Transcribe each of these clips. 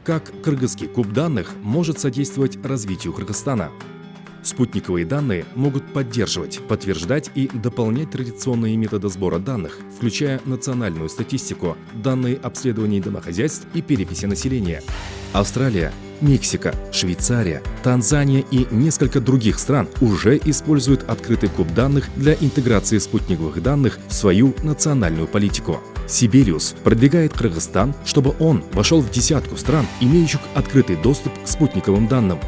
Как кыргызский куб данных может содействовать развитию Кыргызстана? Спутниковые данные могут поддерживать, подтверждать и дополнять традиционные методы сбора данных, включая национальную статистику, данные обследований домохозяйств и переписи населения. Австралия, Мексика, Швейцария, Танзания и несколько других стран уже используют открытый куб данных для интеграции спутниковых данных в свою национальную политику. Сибириус продвигает Кыргызстан, чтобы он вошел в десятку стран, имеющих открытый доступ к спутниковым данным.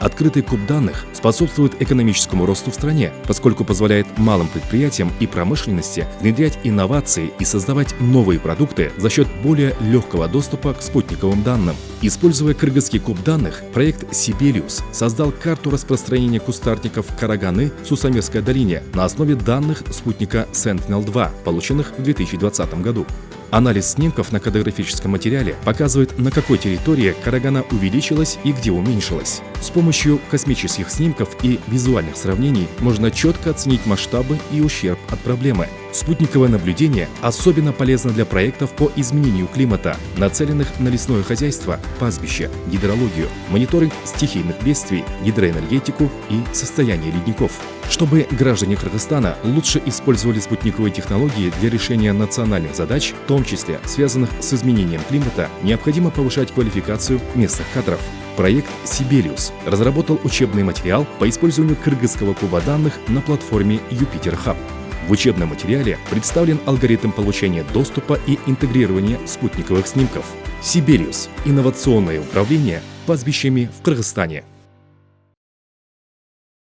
Открытый куб данных способствует экономическому росту в стране, поскольку позволяет малым предприятиям и промышленности внедрять инновации и создавать новые продукты за счет более легкого доступа к спутниковым данным. Используя кыргызский куб данных, проект Сибириус создал карту распространения кустарников караганы в Сусамирской долине на основе данных спутника Sentinel-2, полученных в 2020 году. Анализ снимков на кадастрофическом материале показывает, на какой территории карагана увеличилась и где уменьшилась. С помощью космических снимков и визуальных сравнений можно четко оценить масштабы и ущерб от проблемы. Спутниковое наблюдение особенно полезно для проектов по изменению климата, нацеленных на лесное хозяйство, пастбище, гидрологию, мониторинг стихийных бедствий, гидроэнергетику и состояние ледников. Чтобы граждане Кыргызстана лучше использовали спутниковые технологии для решения национальных задач, в том числе связанных с изменением климата, необходимо повышать квалификацию местных кадров. Проект Сибириус разработал учебный материал по использованию кыргызского куба данных на платформе Юпитер Хаб. В учебном материале представлен алгоритм получения доступа и интегрирования спутниковых снимков. Сибириус – инновационное управление пастбищами в Кыргызстане.